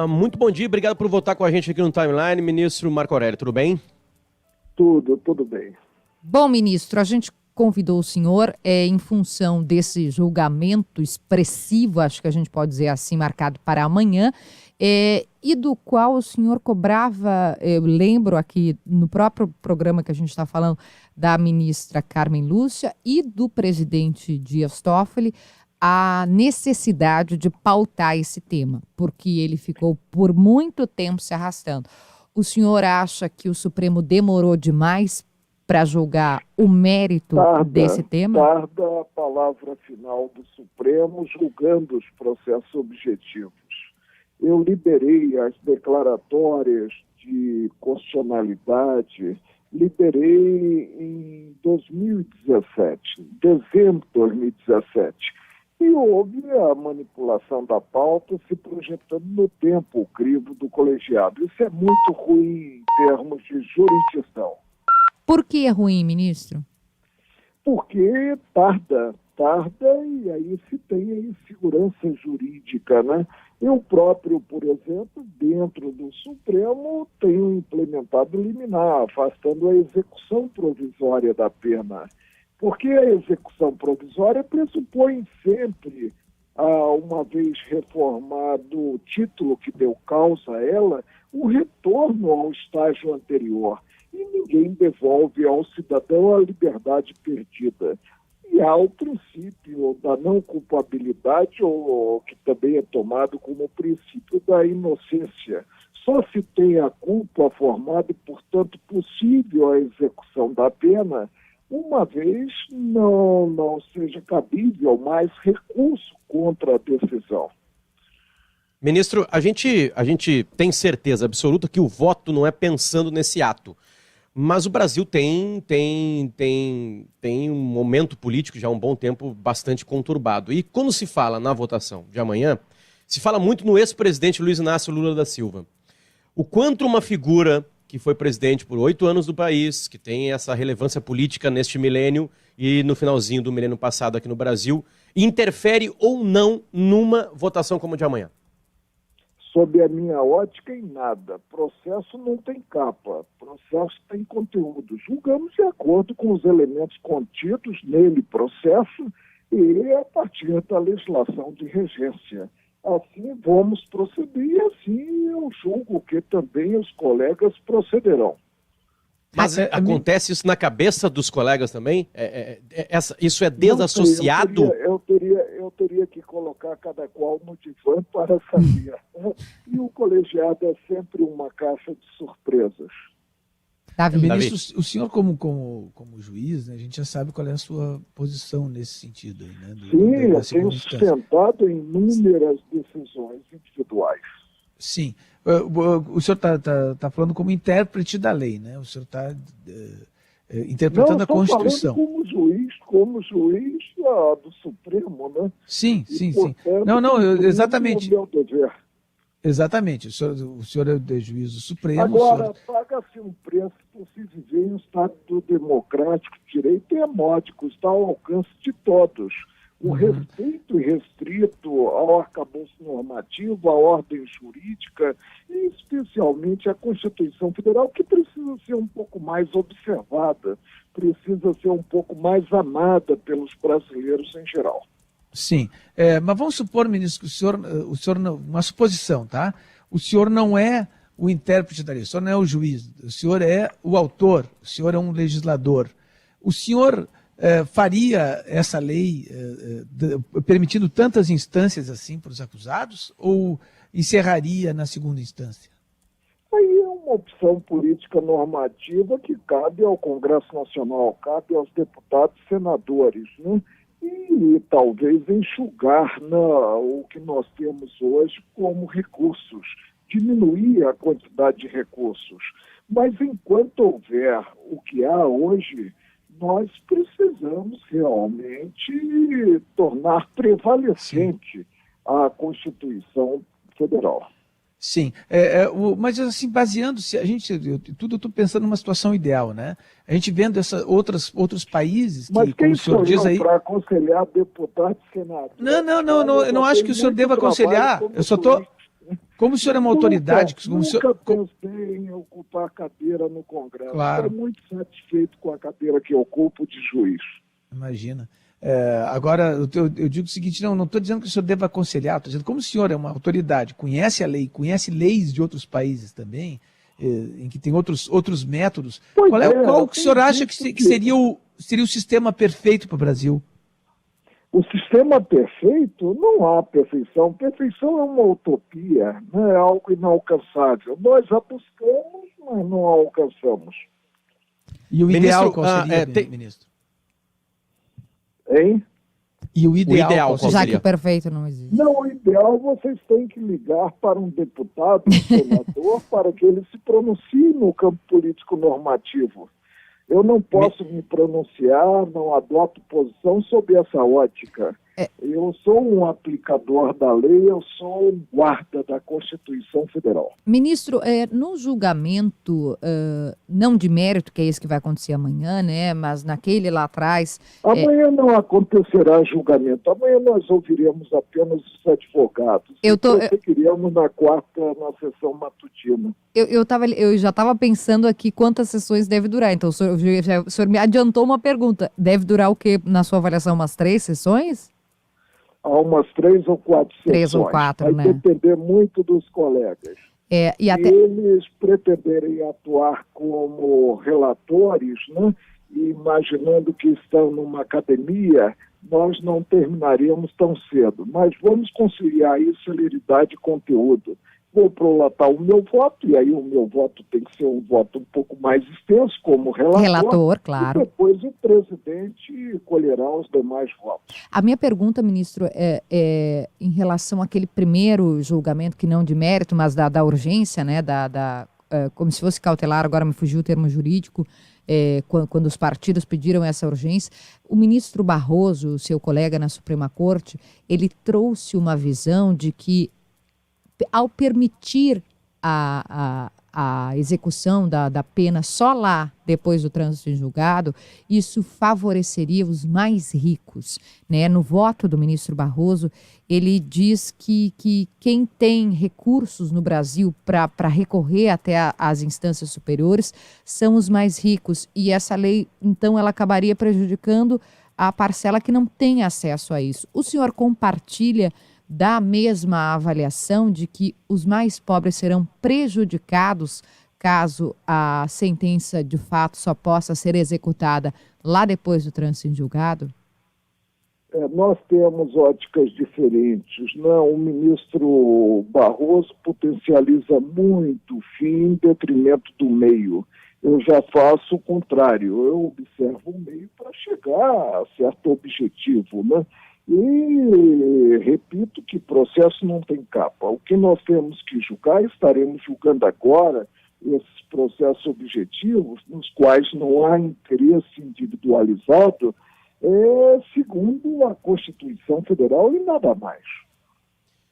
Muito bom dia, obrigado por voltar com a gente aqui no Timeline, ministro Marco Aurélio, tudo bem? Tudo bem. Bom, ministro, a gente convidou o senhor em função desse julgamento expressivo, acho que a gente pode dizer assim, marcado para amanhã, e do qual o senhor cobrava, eu lembro aqui no próprio programa que a gente está falando, da ministra Carmen Lúcia e do presidente Dias Toffoli, a necessidade de pautar esse tema, porque ele ficou por muito tempo se arrastando. O senhor acha que o Supremo demorou demais para julgar o mérito desse tema? Tarda a palavra final do Supremo julgando os processos objetivos. Eu liberei as declaratórias de constitucionalidade, liberei em 2017, dezembro de 2017. E houve a manipulação da pauta se projetando no tempo o crivo do colegiado. Isso é muito ruim em termos de jurisdição. Por que é ruim, ministro? Porque tarda e aí se tem a insegurança jurídica, né? Eu próprio, por exemplo, dentro do Supremo, tenho implementado liminar, afastando a execução provisória da pena. Porque a execução provisória pressupõe sempre, uma vez reformado o título que deu causa a ela, o retorno ao estágio anterior. E ninguém devolve ao cidadão a liberdade perdida. E há o princípio da não culpabilidade, ou que também é tomado como o princípio da inocência. Só se tem a culpa formada e, portanto, possível a execução da pena, uma vez não seja cabível mais recurso contra a decisão. Ministro, a gente tem certeza absoluta que o voto não é pensando nesse ato. Mas o Brasil tem um momento político já há um bom tempo bastante conturbado. E quando se fala na votação de amanhã, se fala muito no ex-presidente Luiz Inácio Lula da Silva. O quanto uma figura que foi presidente por 8 anos do país, que tem essa relevância política neste milênio e no finalzinho do milênio passado aqui no Brasil, interfere ou não numa votação como a de amanhã? Sob a minha ótica, em nada. Processo não tem capa, processo tem conteúdo. Julgamos de acordo com os elementos contidos nele, processo, e a partir da legislação de regência. Assim vamos proceder e assim eu julgo que também os colegas procederão. Mas acontece isso na cabeça dos colegas também? Isso é desassociado? Eu teria que colocar cada qual no divã para saber. E o colegiado é sempre uma caixa de surpresas. Ministro, o senhor como juiz, né, a gente já sabe qual é a sua posição nesse sentido. Né, Sim, eu tenho sustentado inúmeras decisões individuais. Sim. O senhor está falando como intérprete da lei, né? O senhor está interpretando a Constituição. Como juiz do Supremo, né? Sim. Portanto, Exatamente. Meu dever. Exatamente. O senhor é o juiz do Supremo. Agora, paga-se um preço por se viver em um Estado democrático, direito é módico, está ao alcance de todos. O respeito irrestrito ao arcabouço normativo, à ordem jurídica e especialmente à Constituição Federal, que precisa ser um pouco mais observada, precisa ser um pouco mais amada pelos brasileiros em geral. Sim, mas vamos supor, ministro, que o senhor não, uma suposição, tá? O senhor não é o intérprete da lei, o senhor não é o juiz, o senhor é o autor, o senhor é um legislador. O senhor faria essa lei permitindo tantas instâncias assim para os acusados ou encerraria na segunda instância? Aí é uma opção política normativa que cabe ao Congresso Nacional, cabe aos deputados e senadores, né? E talvez enxugar o que nós temos hoje como recursos, diminuir a quantidade de recursos. Mas enquanto houver o que há hoje, nós precisamos realmente tornar prevalecente a Constituição Federal. Sim, mas assim, baseando-se, eu estou pensando numa situação ideal, né? A gente vendo outros países mas que, quem como o senhor diz aí... para aconselhar deputados e senadores? Não, eu não acho que o senhor deva aconselhar, eu só estou... Como o senhor é uma autoridade... Nunca pensei em ocupar cadeira no Congresso. Claro. Estou muito satisfeito com a cadeira que ocupo de juiz. Imagina. Agora, eu digo o seguinte, não estou dizendo que o senhor deva aconselhar, estou dizendo como o senhor é uma autoridade, conhece a lei, conhece leis de outros países também, em que tem outros métodos, qual que o senhor acha que seria o sistema perfeito para o Brasil? O sistema perfeito, não há perfeição. Perfeição é uma utopia, né? É algo inalcançável. Nós já buscamos, mas não a alcançamos. E o ideal qual seria, ministro? Hein? E o ideal qual seria? Já que o perfeito não existe. Não, o ideal vocês têm que ligar para um deputado, um senador, para que ele se pronuncie no campo político normativo. Eu não posso me pronunciar, não adoto posição sob essa ótica. Eu sou um aplicador da lei, eu sou um guarda da Constituição Federal. Ministro, no julgamento, não de mérito, que é esse que vai acontecer amanhã, né? Mas naquele lá atrás... Amanhã não acontecerá julgamento. Amanhã nós ouviremos apenas os advogados. Prosseguiremos na quarta, na sessão matutina. Eu já estava pensando aqui quantas sessões deve durar. Então, o senhor me adiantou uma pergunta. Deve durar o quê, na sua avaliação, umas 3 sessões? Há umas 3 ou 4 sessões. 3 ou 4, vai né? Vai depender muito dos colegas. Se eles pretenderem atuar como relatores, né, imaginando que estão numa academia, nós não terminaremos tão cedo. Mas vamos conciliar aí celeridade e conteúdo. Vou prolatar o meu voto, e aí o meu voto tem que ser um voto um pouco mais extenso, como relator, claro. E depois o presidente colherá os demais votos. A minha pergunta, ministro, é em relação àquele primeiro julgamento, que não de mérito, mas da urgência, né, como se fosse cautelar, agora me fugiu o termo jurídico, quando os partidos pediram essa urgência. O ministro Barroso, seu colega na Suprema Corte, ele trouxe uma visão de que, ao permitir a execução da pena só lá, depois do trânsito em julgado, isso favoreceria os mais ricos, né? No voto do ministro Barroso, ele diz que quem tem recursos no Brasil para recorrer até as instâncias superiores são os mais ricos. E essa lei, então, ela acabaria prejudicando a parcela que não tem acesso a isso. O senhor compartilha da mesma avaliação de que os mais pobres serão prejudicados caso a sentença de fato só possa ser executada lá depois do trânsito em julgado? Nós temos óticas diferentes, né? O ministro Barroso potencializa muito o fim em detrimento do meio. Eu já faço o contrário, eu observo o meio para chegar a certo objetivo, né? E repito que processo não tem capa. O que nós temos que julgar, estaremos julgando agora esses processos objetivos, nos quais não há interesse individualizado, segundo a Constituição Federal e nada mais.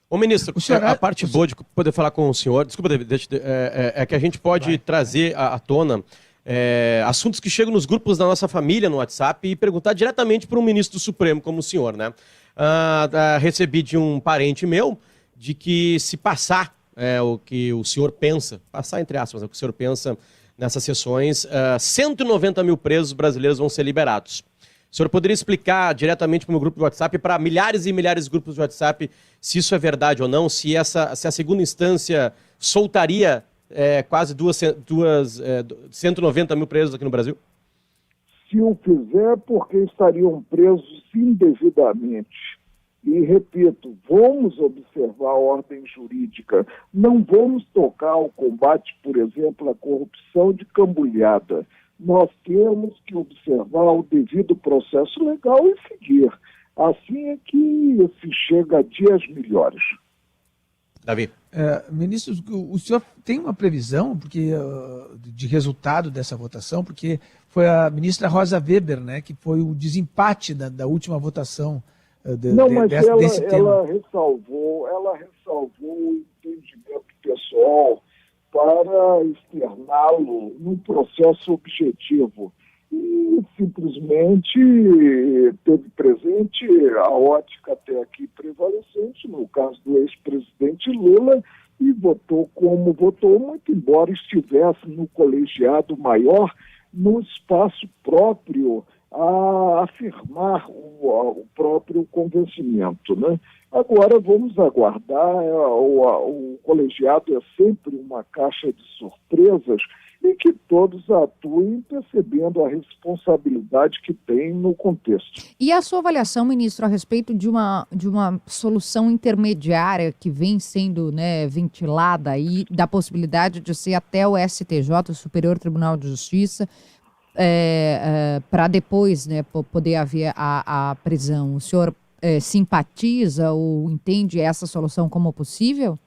Ô ministro, a parte boa de poder falar com o senhor, desculpa, David, é que a gente pode trazer à tona assuntos que chegam nos grupos da nossa família no WhatsApp e perguntar diretamente para um ministro do Supremo como o senhor, né? Recebi de um parente meu de que se passar o que o senhor pensa, passar entre aspas, o que o senhor pensa nessas sessões, 190 mil presos brasileiros vão ser liberados. O senhor poderia explicar diretamente para o meu grupo de WhatsApp, para milhares e milhares de grupos de WhatsApp, se isso é verdade ou não, se a segunda instância soltaria quase 190 mil presos aqui no Brasil? Se o fizer, porque estariam presos indevidamente. E, repito, vamos observar a ordem jurídica. Não vamos tocar o combate, por exemplo, à corrupção de cambulhada. Nós temos que observar o devido processo legal e seguir. Assim é que se chega a dias melhores. Davi. Ministro, o senhor tem uma previsão de resultado dessa votação? Porque foi a ministra Rosa Weber, né, que foi o desempate da última votação desse tema. Ela ressalvou o entendimento pessoal para externá-lo num processo objetivo. E simplesmente teve presente a ótica até aqui prevalecente, no caso do ex-presidente Lula, e votou como votou, muito embora estivesse no colegiado maior, no espaço próprio a afirmar o próprio convencimento, né? Agora vamos aguardar, o colegiado é sempre uma caixa de surpresas e que todos atuem percebendo a responsabilidade que tem no contexto. E a sua avaliação, ministro, a respeito de uma solução intermediária que vem sendo, né, ventilada aí, da possibilidade de ser até o STJ, o Superior Tribunal de Justiça, para depois, né, poder haver a prisão. O senhor simpatiza ou entende essa solução como possível?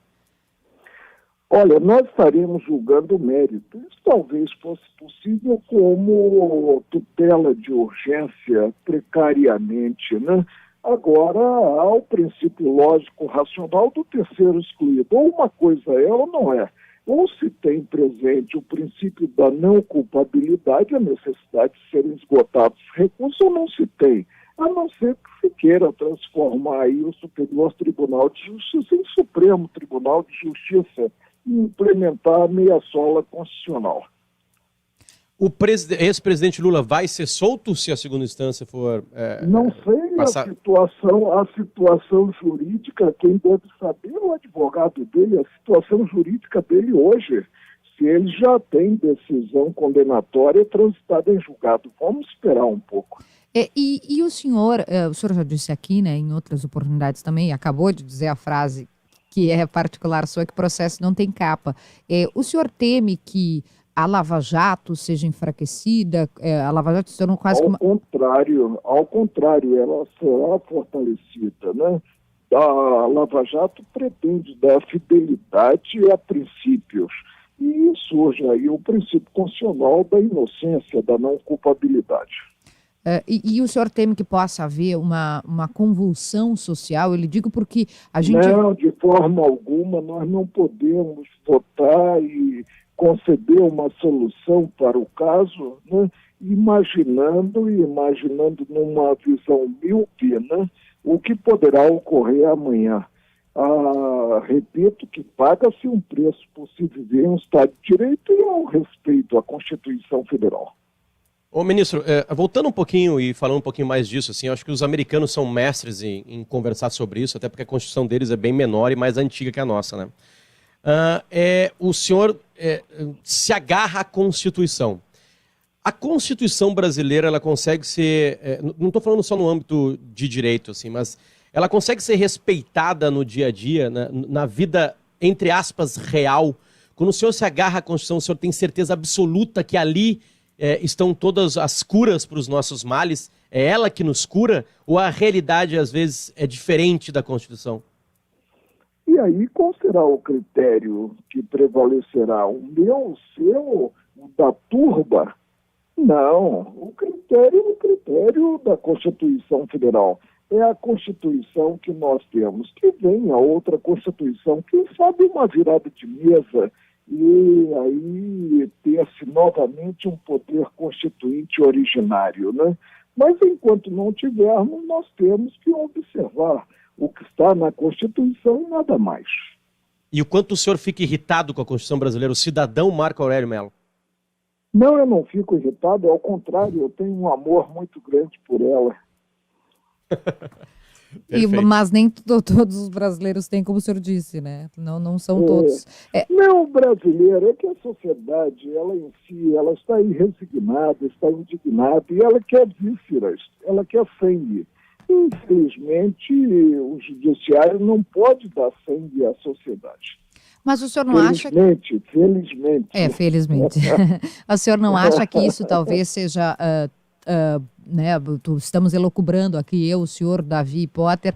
Olha, nós estaremos julgando o mérito. Isso talvez fosse possível como tutela de urgência precariamente, né? Agora, há o princípio lógico racional do terceiro excluído. Ou uma coisa é ou não é. Ou se tem presente o princípio da não culpabilidade, a necessidade de serem esgotados os recursos, ou não se tem. A não ser que se queira transformar aí o Superior Tribunal de Justiça em Supremo Tribunal de Justiça e implementar a meia-sola constitucional. O ex-presidente Lula vai ser solto se a segunda instância for não sei passar... a situação jurídica, quem deve saber é o advogado dele, a situação jurídica dele hoje, se ele já tem decisão condenatória transitada em julgado. Vamos esperar um pouco. E o senhor já disse aqui, né, em outras oportunidades também, acabou de dizer a frase que é particular sua, que processo não tem capa. O senhor teme que a Lava Jato seja enfraquecida? A Lava Jato se tornou quase ao contrário, ela será fortalecida, né? A Lava Jato pretende dar fidelidade a princípios e surge aí o princípio constitucional da inocência, da não culpabilidade. E o senhor teme que possa haver uma convulsão social? Eu lhe digo porque a gente... Não, de forma alguma, nós não podemos votar e conceder uma solução para o caso, né, imaginando numa visão míope, né, o que poderá ocorrer amanhã. Repito que paga-se um preço por se viver em um Estado de Direito e ao respeito à Constituição Federal. Ô, ministro, voltando um pouquinho e falando um pouquinho mais disso, assim, eu acho que os americanos são mestres em conversar sobre isso, até porque a Constituição deles é bem menor e mais antiga que a nossa, né? O senhor se agarra à Constituição. A Constituição brasileira, ela consegue ser, não estou falando só no âmbito de direito, assim, mas ela consegue ser respeitada no dia a dia, na vida, entre aspas, real. Quando o senhor se agarra à Constituição, o senhor tem certeza absoluta que ali estão todas as curas para os nossos males? É ela que nos cura? Ou a realidade, às vezes, é diferente da Constituição? E aí, qual será o critério que prevalecerá? O meu, o seu, o da turba? Não, o critério da Constituição Federal. É a Constituição que nós temos, que vem a outra Constituição, quem sabe uma virada de mesa, e aí ter-se novamente um poder constituinte originário, né? Mas enquanto não tivermos, nós temos que observar o que está na Constituição e nada mais. E o quanto o senhor fica irritado com a Constituição brasileira, o cidadão Marco Aurélio Mello? Não, eu não fico irritado, ao contrário, eu tenho um amor muito grande por ela. Mas nem todos os brasileiros têm, como o senhor disse, né? Não são todos. Não, o brasileiro é que a sociedade, ela em si, ela está aí resignada, está indignada, e ela quer vísceras, ela quer sangue. Infelizmente, o judiciário não pode dar sangue à sociedade. Mas o senhor não acha... Felizmente. Felizmente. O senhor não acha que isso talvez seja... né, estamos elucubrando aqui, eu, o senhor, Davi Potter,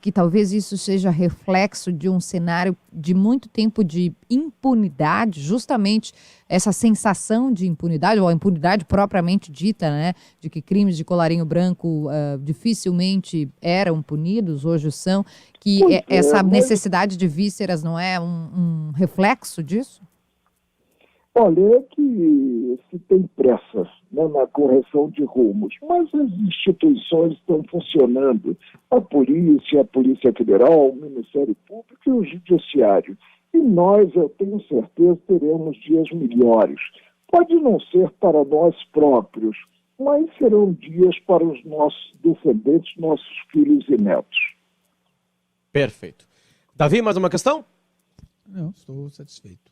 que talvez isso seja reflexo de um cenário de muito tempo de impunidade, justamente essa sensação de impunidade, ou a impunidade propriamente dita, né, de que crimes de colarinho branco dificilmente eram punidos, hoje são, que essa necessidade de vísceras não é um reflexo disso? Olha, é que se tem pressa, né, na correção de rumos, mas as instituições estão funcionando, a Polícia Federal, o Ministério Público e o Judiciário. E nós, eu tenho certeza, teremos dias melhores. Pode não ser para nós próprios, mas serão dias para os nossos descendentes, nossos filhos e netos. Perfeito. Davi, mais uma questão? Não, estou satisfeito.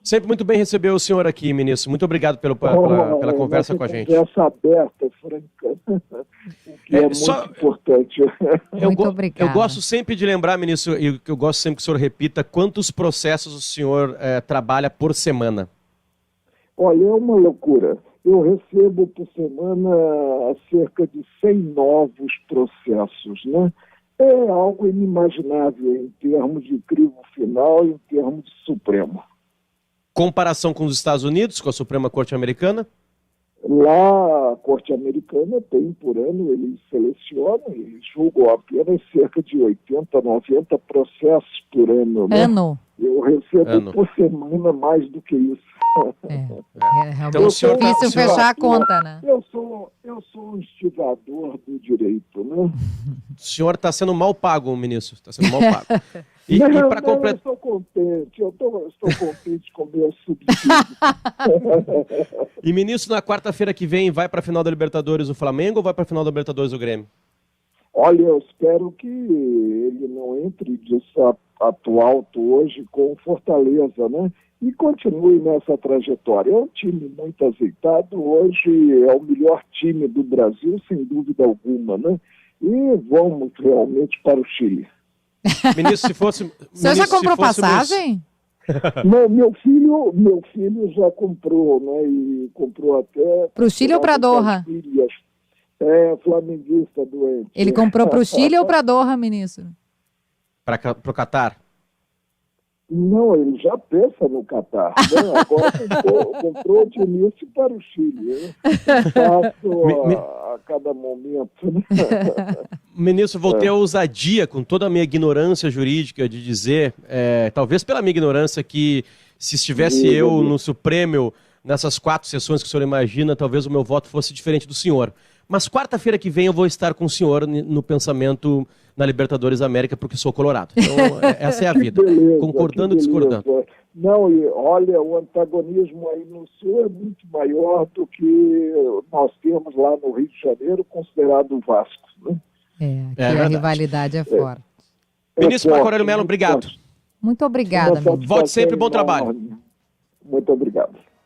Sempre muito bem receber o senhor aqui, ministro. Muito obrigado pela conversa com a gente. Conversa aberta, franca, o que é muito importante. Muito obrigado. Eu gosto sempre de lembrar, ministro, e eu gosto sempre que o senhor repita, quantos processos o senhor trabalha por semana? Olha, é uma loucura. Eu recebo por semana cerca de 100 novos processos, né? É algo inimaginável em termos de crivo final e em termos de Supremo. Comparação com os Estados Unidos, com a Suprema Corte Americana? Lá, a Corte Americana tem por ano, eles selecionam e julgam apenas cerca de 80, 90 processos por ano. Né? Ano? Eu recebo por semana mais do que isso. É realmente Então, o senhor difícil fechar a conta, né? Eu sou um instigador do direito, né? O senhor está sendo mal pago, ministro. Está sendo mal pago. Eu estou contente. Eu estou contente com o meu subsídio. E, ministro, na quarta-feira que vem, vai para a final da Libertadores o Flamengo ou vai para a final da Libertadores o Grêmio? Olha, eu espero que ele não entre de salto alto hoje com o Fortaleza, né? E continue nessa trajetória. É um time muito azeitado, hoje é o melhor time do Brasil, sem dúvida alguma, né? E vamos realmente para o Chile. Ministro, se fosse... Você já comprou passagem? Não, meu filho já comprou, né? E comprou até... Para o Chile ou para Doha? É, flamenguista doente. Ele comprou para o Chile ou para Doha, ministro? Para o Catar? Não, ele já pensa no Catar. Né? Agora comprou de início para o Chile. Né? Faço a cada momento. Né? Ministro, voltei à ousadia, com toda a minha ignorância jurídica, de dizer, talvez pela minha ignorância, que se estivesse eu no Supremo, nessas 4 sessões que o senhor imagina, talvez o meu voto fosse diferente do senhor. Mas quarta-feira que vem eu vou estar com o senhor no pensamento na Libertadores América, porque sou colorado. Então, essa é a vida. Beleza, concordando e discordando. Não, e olha, o antagonismo aí no Sul é muito maior do que nós temos lá no Rio de Janeiro, considerado o Vasco. Né? Aqui a rivalidade é forte. Ministro Marco Aurélio Mello, obrigado. Muito obrigada, ministro. Volte sempre, bom trabalho. Muito obrigado.